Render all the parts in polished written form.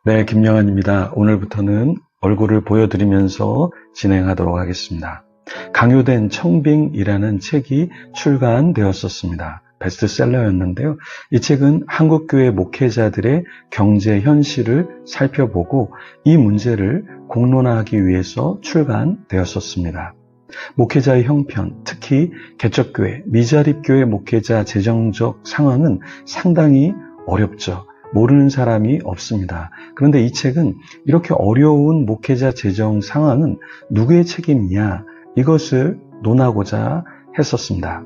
네, 김영환입니다. 오늘부터는 얼굴을 보여드리면서 진행하도록 하겠습니다. 강요된 청빙이라는 책이 출간되었었습니다. 베스트셀러였는데요. 이 책은 한국교회 목회자들의 경제 현실을 살펴보고 이 문제를 공론화하기 위해서 출간되었었습니다. 목회자의 형편, 특히 개척교회, 미자립교회 목회자 재정적 상황은 상당히 어렵죠. 모르는 사람이 없습니다. 그런데 이 책은 이렇게 어려운 목회자 재정 상황은 누구의 책임이냐, 이것을 논하고자 했었습니다.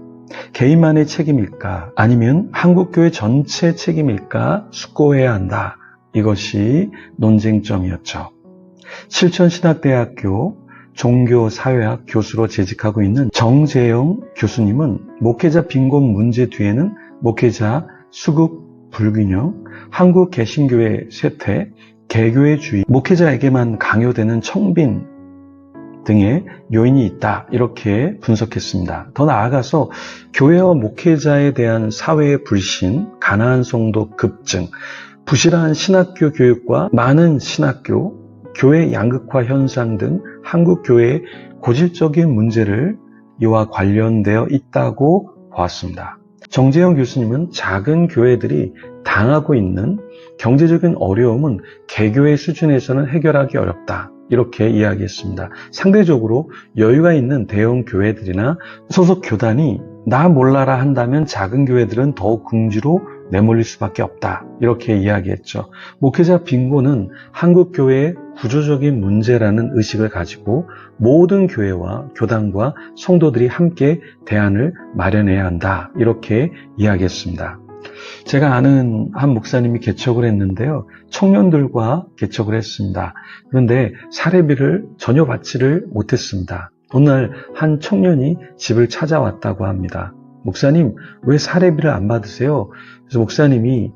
개인만의 책임일까, 아니면 한국교회 전체 책임일까 숙고해야 한다. 이것이 논쟁점이었죠. 실천신학대학교 종교사회학 교수로 재직하고 있는 정재영 교수님은 목회자 빈곤 문제 뒤에는 목회자 수급 불균형, 한국 개신교회 쇠퇴, 개교회주의, 목회자에게만 강요되는 청빙 등의 요인이 있다, 이렇게 분석했습니다. 더 나아가서 교회와 목회자에 대한 사회의 불신, 가난한 성도 급증, 부실한 신학교 교육과 많은 신학교, 교회 양극화 현상 등 한국 교회의 고질적인 문제를 이와 관련되어 있다고 보았습니다. 정재영 교수님은 작은 교회들이 당하고 있는 경제적인 어려움은 개교의 수준에서는 해결하기 어렵다, 이렇게 이야기했습니다. 상대적으로 여유가 있는 대형 교회들이나 소속 교단이 나 몰라라 한다면 작은 교회들은 더욱 궁지로 내몰릴 수밖에 없다, 이렇게 이야기했죠. 목회자 빈곤은 한국 교회의 구조적인 문제라는 의식을 가지고 모든 교회와 교단과 성도들이 함께 대안을 마련해야 한다, 이렇게 이야기했습니다. 제가 아는 한 목사님이 개척을 했는데요. 청년들과 개척을 했습니다. 그런데 사례비를 전혀 받지를 못했습니다. 어느 날 한 청년이 집을 찾아왔다고 합니다. 목사님, 왜 사례비를 안 받으세요? 그래서 목사님이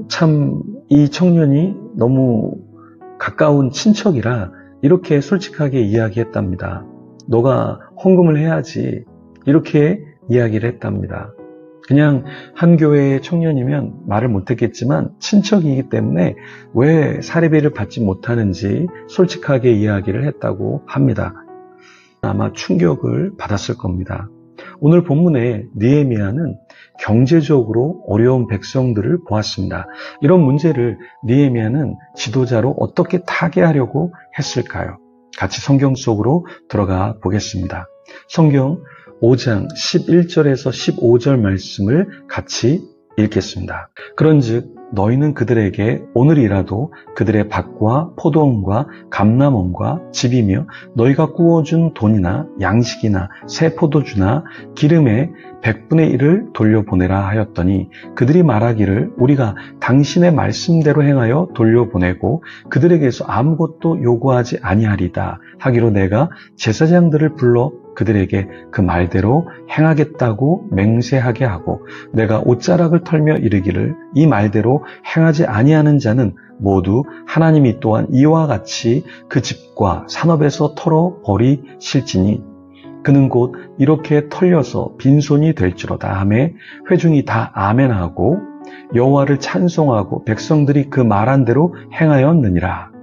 참 이 청년이 너무 가까운 친척이라 이렇게 솔직하게 이야기했답니다. 너가 헌금을 해야지, 이렇게 이야기를 했답니다. 그냥 한 교회의 청년이면 말을 못했겠지만 친척이기 때문에 왜 사례비를 받지 못하는지 솔직하게 이야기를 했다고 합니다. 아마 충격을 받았을 겁니다. 오늘 본문의 느헤미야는 경제적으로 어려운 백성들을 보았습니다. 이런 문제를 느헤미야는 지도자로 어떻게 타개하려고 했을까요? 같이 성경 속으로 들어가 보겠습니다. 성경 5장 11절에서 15절 말씀을 같이 읽겠습니다. 그런즉 너희는 그들에게 오늘이라도 그들의 밭과 포도원과 감람원과 집이며 너희가 구워준 돈이나 양식이나 새 포도주나 기름의 100분의 1을 돌려보내라 하였더니 그들이 말하기를 우리가 당신의 말씀대로 행하여 돌려보내고 그들에게서 아무것도 요구하지 아니하리다 하기로 내가 제사장들을 불러 그들에게 그 말대로 행하겠다고 맹세하게 하고 내가 옷자락을 털며 이르기를 이 말대로 행하지 아니하는 자는 모두 하나님이 또한 이와 같이 그 집과 산업에서 털어버리실지니 그는 곧 이렇게 털려서 빈손이 될지로다 하매 회중이 다 아멘하고 여호와를 찬송하고 백성들이 그 말한 대로 행하였느니라.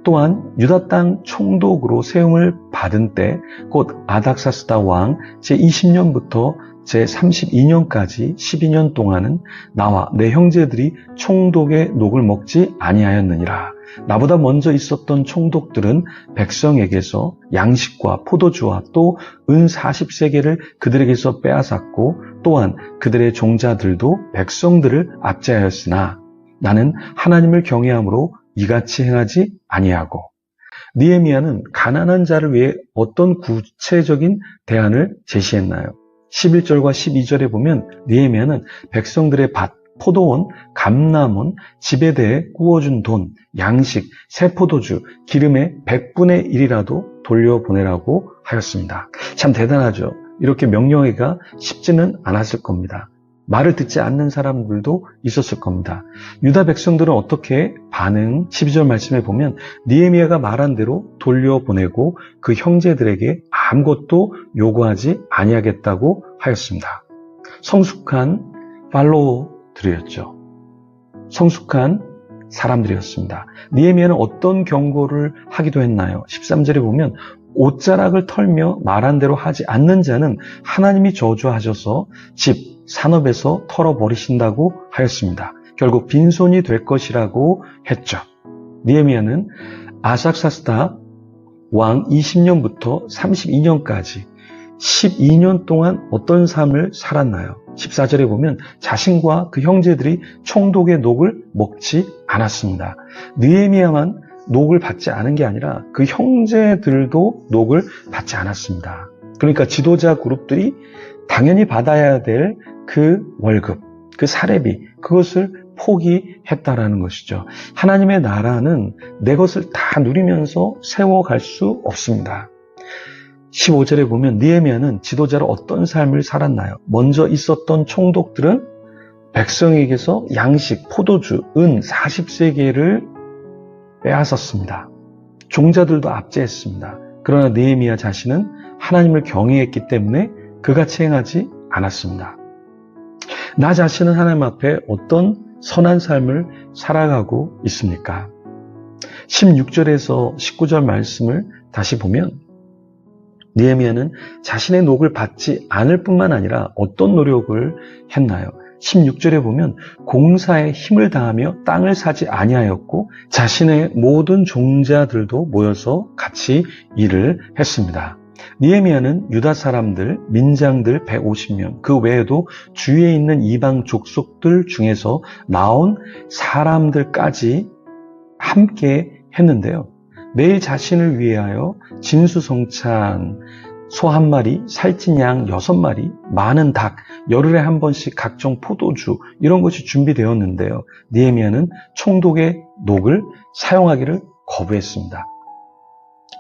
또한 유다 땅 총독으로 세움을 받은 때 곧 아닥사스다 왕 제20년부터 제32년까지 12년 동안은 나와 내 형제들이 총독의 녹을 먹지 아니하였느니라. 나보다 먼저 있었던 총독들은 백성에게서 양식과 포도주와 또 은 40세겔을 그들에게서 빼앗았고 또한 그들의 종자들도 백성들을 압제하였으나 나는 하나님을 경외함으로 이같이 행하지 아니하고. 느헤미야는 가난한 자를 위해 어떤 구체적인 대안을 제시했나요? 11절과 12절에 보면 느헤미야는 백성들의 밭, 포도원, 감람원, 집에 대해 구워준 돈, 양식, 새 포도주, 기름의 100분의 1이라도 돌려보내라고 하였습니다. 참 대단하죠. 이렇게 명령하기가 쉽지는 않았을 겁니다. 말을 듣지 않는 사람들도 있었을 겁니다. 유다 백성들은 어떻게 반응? 12절 말씀에 보면 느헤미야가 말한 대로 돌려보내고 그 형제들에게 아무것도 요구하지 아니하겠다고 하였습니다. 성숙한 팔로워들이었죠. 성숙한 사람들이었습니다. 느헤미야는 어떤 경고를 하기도 했나요? 13절에 보면 옷자락을 털며 말한 대로 하지 않는 자는 하나님이 저주하셔서 집, 산업에서 털어버리신다고 하였습니다. 결국 빈손이 될 것이라고 했죠. 느헤미야는 아삭사스다 왕 20년부터 32년까지 12년 동안 어떤 삶을 살았나요? 14절에 보면 자신과 그 형제들이 총독의 녹을 먹지 않았습니다. 느헤미야만 녹을 받지 않은 게 아니라 그 형제들도 녹을 받지 않았습니다. 그러니까 지도자 그룹들이 당연히 받아야 될 그 월급, 그 사례비, 그것을 포기했다라는 것이죠. 하나님의 나라는 내 것을 다 누리면서 세워갈 수 없습니다. 15절에 보면 느헤미야는 지도자로 어떤 삶을 살았나요? 먼저 있었던 총독들은 백성에게서 양식, 포도주, 은 40세겔을 빼앗았습니다. 종자들도 압제했습니다. 그러나 느헤미야 자신은 하나님을 경외했기 때문에 그같이 행하지 않았습니다. 나 자신은 하나님 앞에 어떤 선한 삶을 살아가고 있습니까? 16절에서 19절 말씀을 다시 보면 느헤미야는 자신의 녹을 받지 않을 뿐만 아니라 어떤 노력을 했나요? 16절에 보면 공사에 힘을 다하며 땅을 사지 아니하였고 자신의 모든 종자들도 모여서 같이 일을 했습니다. 느헤미야는 유다 사람들, 민장들 150명, 그 외에도 주위에 있는 이방 족속들 중에서 나온 사람들까지 함께 했는데요. 매일 자신을 위하여 진수성찬, 소 1마리, 살찐 양 6마리, 많은 닭, 열흘에 한 번씩 각종 포도주 이런 것이 준비되었는데요. 느헤미야는 총독의 녹을 사용하기를 거부했습니다.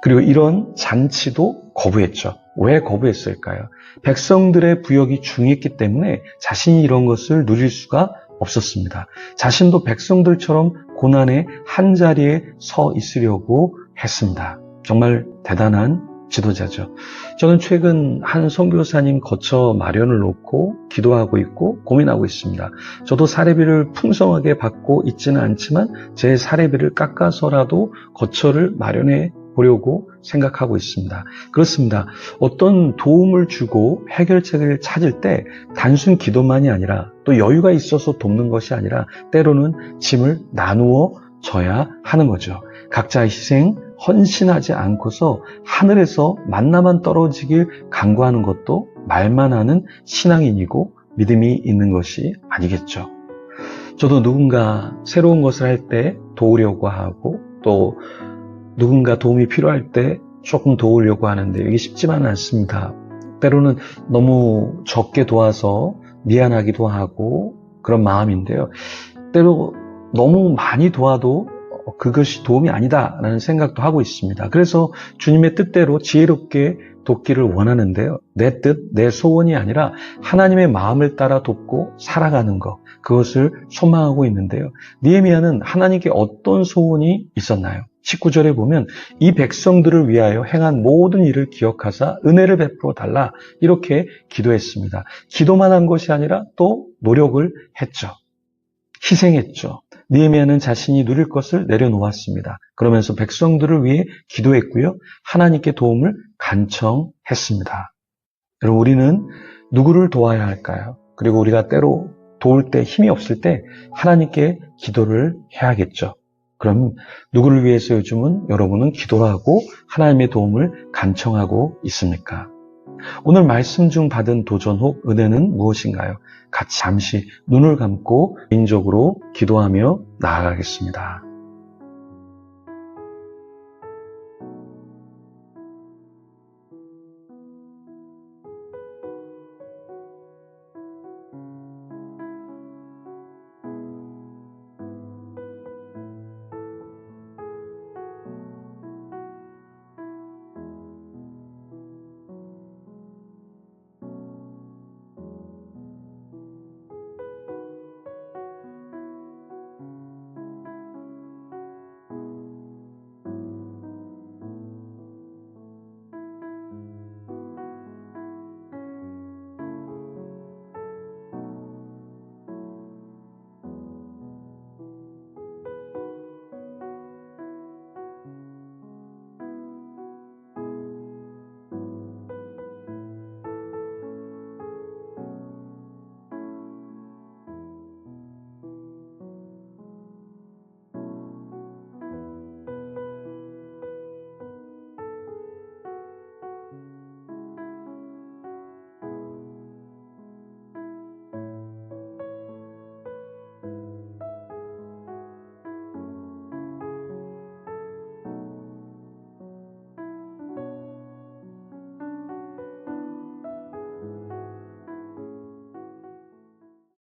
그리고 이런 잔치도 거부했죠. 왜 거부했을까요? 백성들의 부역이 중요했기 때문에 자신이 이런 것을 누릴 수가 없었습니다. 자신도 백성들처럼 고난의 한자리에 서 있으려고 했습니다. 정말 대단한 지도자죠. 저는 최근 한 선교사님 거처 마련을 놓고 기도하고 있고 고민하고 있습니다. 저도 사례비를 풍성하게 받고 있지는 않지만 제 사례비를 깎아서라도 거처를 마련해 보려고 생각하고 있습니다. 그렇습니다. 어떤 도움을 주고 해결책을 찾을 때 단순 기도만이 아니라 또 여유가 있어서 돕는 것이 아니라 때로는 짐을 나누어 져야 하는 거죠. 각자의 희생, 헌신하지 않고서 하늘에서 만나만 떨어지길 간구하는 것도 말만 하는 신앙인이고 믿음이 있는 것이 아니겠죠. 저도 누군가 새로운 것을 할 때 도우려고 하고 또 누군가 도움이 필요할 때 조금 도우려고 하는데 이게 쉽지만은 않습니다. 때로는 너무 적게 도와서 미안하기도 하고 그런 마음인데요. 때로 너무 많이 도와도 그것이 도움이 아니다라는 생각도 하고 있습니다. 그래서 주님의 뜻대로 지혜롭게 돕기를 원하는데요. 내 뜻, 내 소원이 아니라 하나님의 마음을 따라 돕고 살아가는 것, 그것을 소망하고 있는데요. 느헤미야는 하나님께 어떤 소원이 있었나요? 19절에 보면 이 백성들을 위하여 행한 모든 일을 기억하사 은혜를 베풀어 달라 이렇게 기도했습니다. 기도만 한 것이 아니라 또 노력을 했죠. 희생했죠. 느헤미야는 자신이 누릴 것을 내려놓았습니다. 그러면서 백성들을 위해 기도했고요. 하나님께 도움을 간청했습니다. 여러분, 우리는 누구를 도와야 할까요? 그리고 우리가 때로 도울 때 힘이 없을 때 하나님께 기도를 해야겠죠. 그럼 누구를 위해서 요즘은 여러분은 기도를 하고 하나님의 도움을 간청하고 있습니까? 오늘 말씀 중 받은 도전 혹 은혜는 무엇인가요? 같이 잠시 눈을 감고 개인적으로 기도하며 나아가겠습니다.